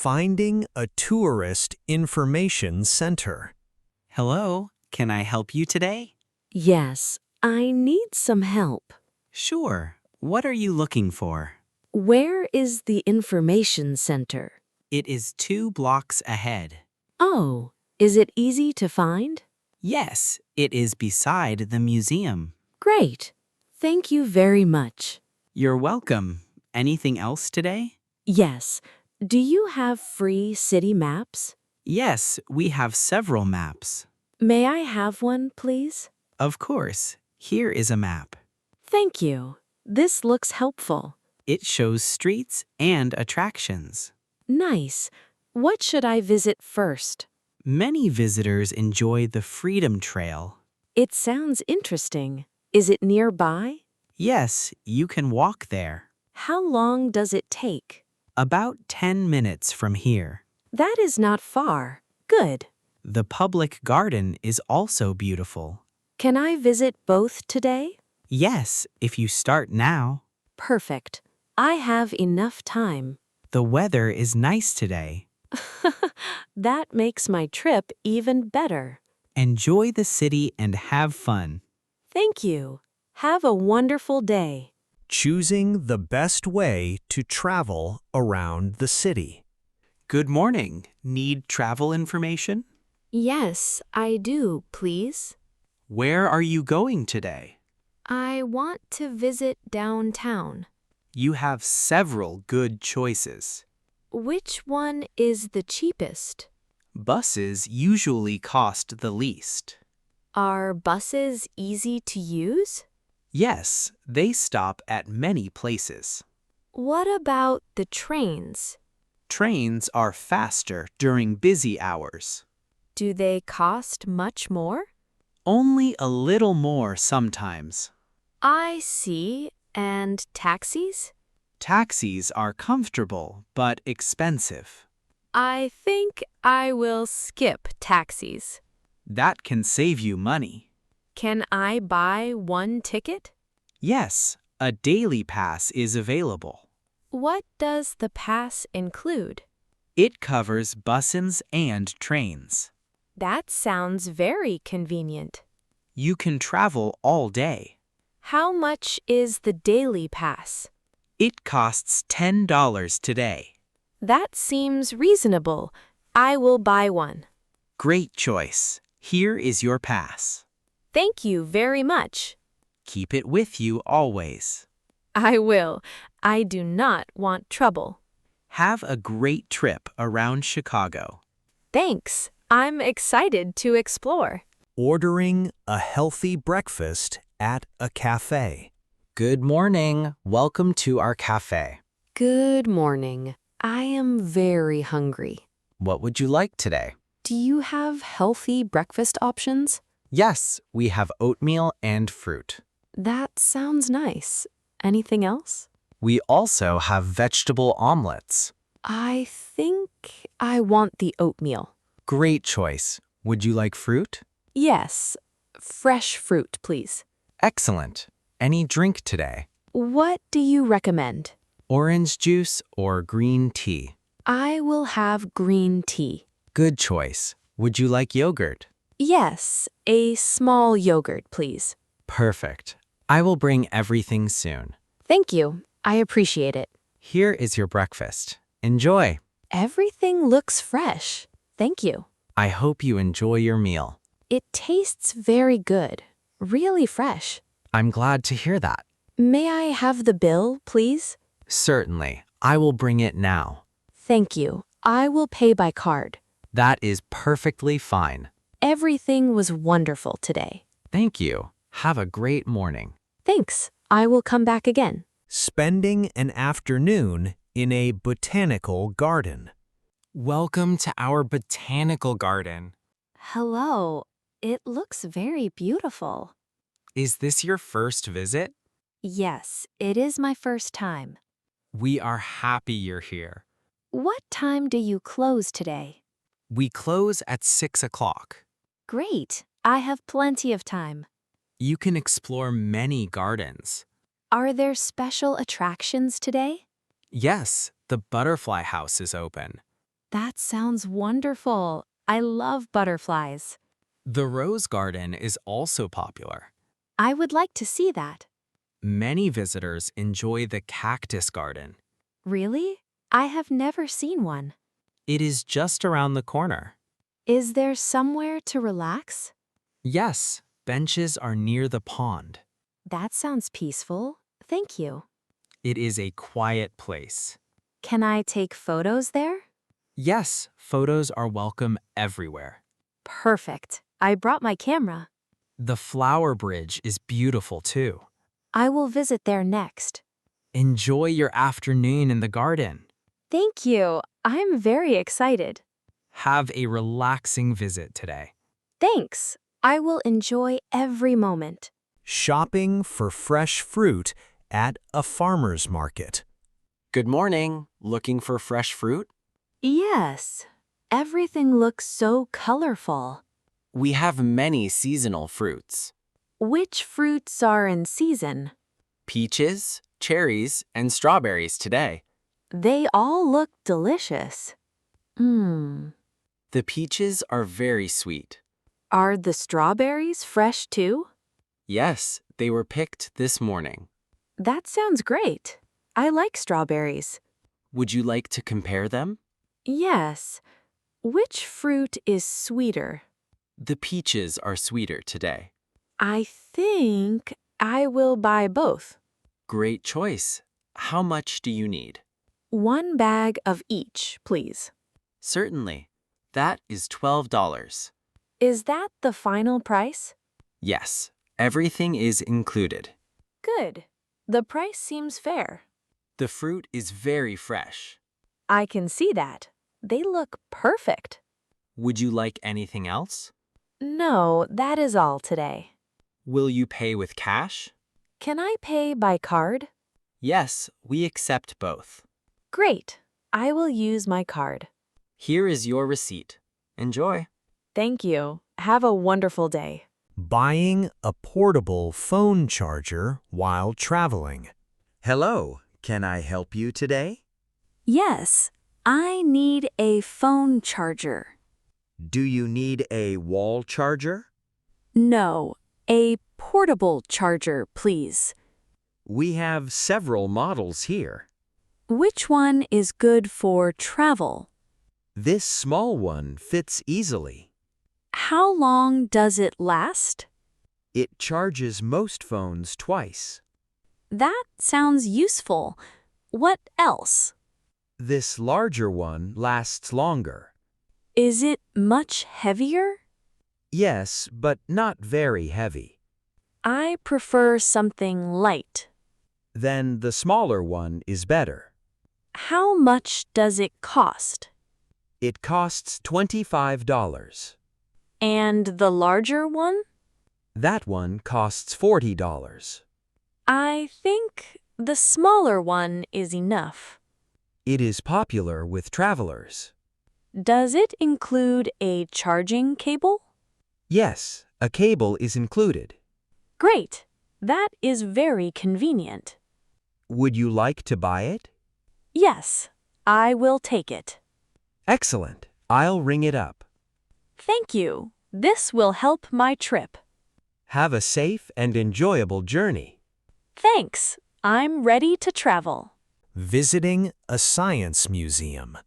Finding a tourist information center. Hello, can I help you today? Yes, I need some help. Sure. What are you looking for? Where is the information center? It is 2 blocks ahead. Oh, is it easy to find? Yes, it is beside the museum. Great. Thank you very much. You're welcome. Anything else today? Yes. Do you have free city maps? Yes, we have several maps. May I have one, please? Of course. Here is a map. Thank you. This looks helpful. It shows streets and attractions. Nice. What should I visit first? Many visitors enjoy the Freedom Trail. It sounds interesting. Is it nearby? Yes, you can walk there. How long does it take? About 10 minutes from here. That is not far. Good. The public garden is also beautiful. Can I visit both today? Yes, if you start now. Perfect. I have enough time. The weather is nice today. That makes my trip even better. Enjoy the city and have fun. Thank you. Have a wonderful day. Choosing the best way to travel around the city. Good morning. Need travel information? Yes, I do, please. Where are you going today? I want to visit downtown. You have several good choices. Which one is the cheapest? Buses usually cost the least. Are buses easy to use? Yes, they stop at many places. What about the trains? Trains are faster during busy hours. Do they cost much more? Only a little more sometimes. I see. And taxis? Taxis are comfortable but expensive. I think I will skip taxis. That can save you money. Can I buy one ticket? Yes, a daily pass is available. What does the pass include? It covers buses and trains. That sounds very convenient. You can travel all day. How much is the daily pass? It costs $10 today. That seems reasonable. I will buy one. Great choice. Here is your pass. Thank you very much. Keep it with you always. I will. I do not want trouble. Have a great trip around Chicago. Thanks. I'm excited to explore. Ordering a healthy breakfast at a cafe. Good morning. Welcome to our cafe. Good morning. I am very hungry. What would you like today? Do you have healthy breakfast options? Yes, we have oatmeal and fruit. That sounds nice. Anything else? We also have vegetable omelets. I think I want the oatmeal. Great choice. Would you like fruit? Yes. Fresh fruit, please. Excellent. Any drink today? What do you recommend? Orange juice or green tea? I will have green tea. Good choice. Would you like yogurt? Yes, a small yogurt, please. Perfect. I will bring everything soon. Thank you. I appreciate it. Here is your breakfast. Enjoy. Everything looks fresh. Thank you. I hope you enjoy your meal. It tastes very good. Really fresh. I'm glad to hear that. May I have the bill, please? Certainly. I will bring it now. Thank you. I will pay by card. That is perfectly fine. Everything was wonderful today. Thank you. Have a great morning. Thanks. I will come back again. Spending an afternoon in a botanical garden. Welcome to our botanical garden. Hello. It looks very beautiful. Is this your first visit? Yes, it is my first time. We are happy you're here. What time do you close today? We close at 6 o'clock. Great. I have plenty of time. You can explore many gardens. Are there special attractions today? Yes, the butterfly house is open. That sounds wonderful. I love butterflies. The rose garden is also popular. I would like to see that. Many visitors enjoy the cactus garden. Really? I have never seen one. It is just around the corner. Is there somewhere to relax? Yes, benches are near the pond. That sounds peaceful. Thank you. It is a quiet place. Can I take photos there? Yes, photos are welcome everywhere. Perfect. I brought my camera. The flower bridge is beautiful too. I will visit there next. Enjoy your afternoon in the garden. Thank you. I'm very excited. Have a relaxing visit today. Thanks. I will enjoy every moment. Shopping for fresh fruit at a farmer's market. Good morning. Looking for fresh fruit? Yes. Everything looks so colorful. We have many seasonal fruits. Which fruits are in season? Peaches, cherries, and strawberries today. They all look delicious. The peaches are very sweet. Are the strawberries fresh too? Yes, they were picked this morning. That sounds great. I like strawberries. Would you like to compare them? Yes. Which fruit is sweeter? The peaches are sweeter today. I think I will buy both. Great choice. How much do you need? 1 bag of each, please. Certainly. That is $12. Is that the final price? Yes, everything is included. Good. The price seems fair. The fruit is very fresh. I can see that. They look perfect. Would you like anything else? No, that is all today. Will you pay with cash? Can I pay by card? Yes, we accept both. Great. I will use my card. Here is your receipt. Enjoy. Thank you. Have a wonderful day. Buying a portable phone charger while traveling. Hello, can I help you today? Yes, I need a phone charger. Do you need a wall charger? No, a portable charger, please. We have several models here. Which one is good for travel? This small one fits easily. How long does it last? It charges most phones twice. That sounds useful. What else? This larger one lasts longer. Is it much heavier? Yes, but not very heavy. I prefer something light. Then the smaller one is better. How much does it cost? It costs $25. And the larger one? That one costs $40. I think the smaller one is enough. It is popular with travelers. Does it include a charging cable? Yes, a cable is included. Great. That is very convenient. Would you like to buy it? Yes, I will take it. Excellent. I'll ring it up. Thank you. This will help my trip. Have a safe and enjoyable journey. Thanks. I'm ready to travel. Visiting a science museum.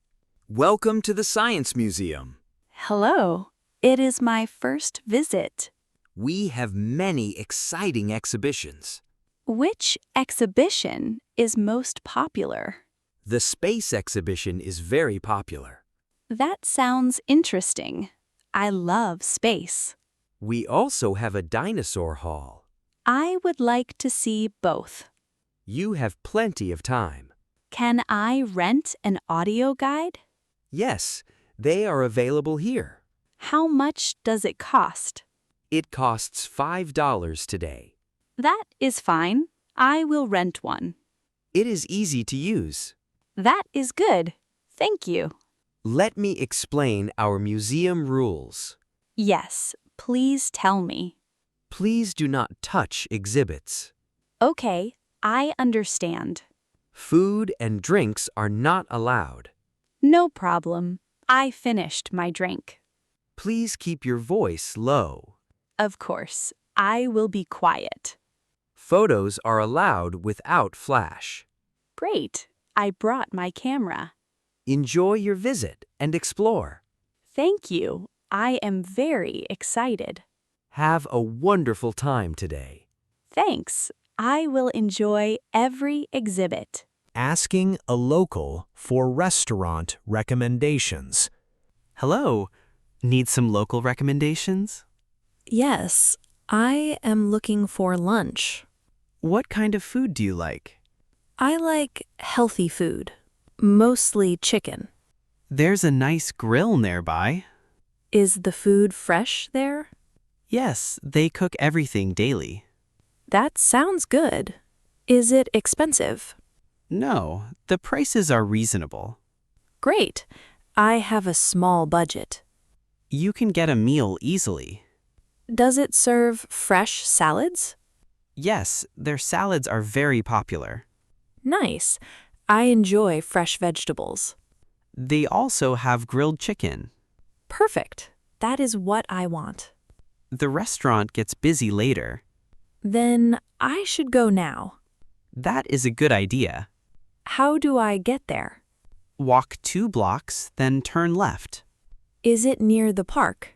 Welcome to the Science Museum. Hello. It is my first visit. We have many exciting exhibitions. Which exhibition is most popular? The space exhibition is very popular. That sounds interesting. I love space. We also have a dinosaur hall. I would like to see both. You have plenty of time. Can I rent an audio guide? Yes, they are available here. How much does it cost? It costs $5 today. That is fine. I will rent one. It is easy to use. That is good. Thank you. Let me explain our museum rules. Yes, please tell me. Please do not touch exhibits. Okay, I understand. Food and drinks are not allowed. No problem. I finished my drink. Please keep your voice low. Of course, I will be quiet. Photos are allowed without flash. Great. I brought my camera. Enjoy your visit and explore. Thank you. I am very excited. Have a wonderful time today. Thanks. I will enjoy every exhibit. Asking a local for restaurant recommendations. Hello. Need some local recommendations? Yes, I am looking for lunch. What kind of food do you like? I like healthy food, mostly chicken. There's a nice grill nearby. Is the food fresh there? Yes, they cook everything daily. That sounds good. Is it expensive? No, the prices are reasonable. Great. I have a small budget. You can get a meal easily. Does it serve fresh salads? Yes, their salads are very popular. Nice. I enjoy fresh vegetables. They also have grilled chicken. Perfect. That is what I want. The restaurant gets busy later. Then I should go now. That is a good idea. How do I get there? Walk 2 blocks, then turn left. Is it near the park?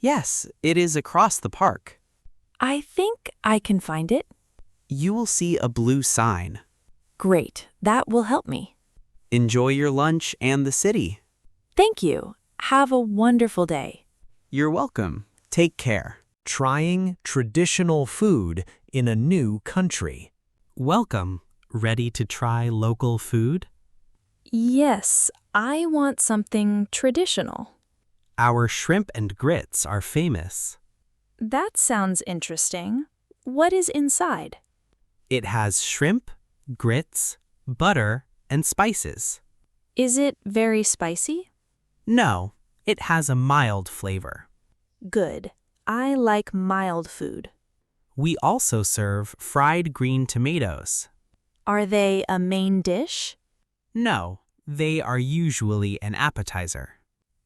Yes, it is across the park. I think I can find it. You will see a blue sign. Great. That will help me. Enjoy your lunch and the city. Thank you. Have a wonderful day. You're welcome. Take care. Trying traditional food in a new country. Welcome. Ready to try local food? Yes, I want something traditional. Our shrimp and grits are famous. That sounds interesting. What is inside? It has shrimp, grits, butter, and spices. Is it very spicy? No, it has a mild flavor. Good. I like mild food. We also serve fried green tomatoes. Are they a main dish? No, they are usually an appetizer.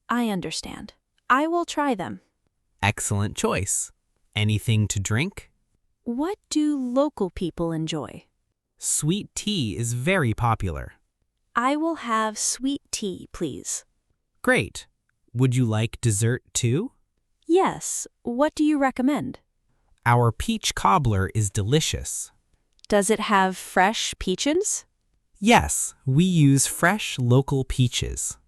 I understand. I will try them. Excellent choice. Anything to drink? What do local people enjoy? Sweet tea is very popular. I will have sweet tea, please. Great. Would you like dessert too? Yes. What do you recommend? Our peach cobbler is delicious. Does it have fresh peaches? Yes, we use fresh local peaches.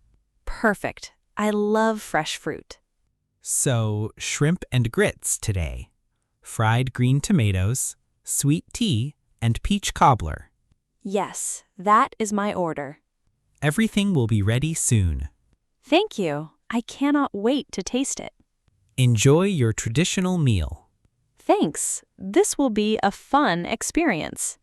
Perfect. I love fresh fruit. So, shrimp and grits today. Fried green tomatoes, sweet tea, and peach cobbler. Yes, that is my order. Everything will be ready soon. Thank you. I cannot wait to taste it. Enjoy your traditional meal. Thanks. This will be a fun experience.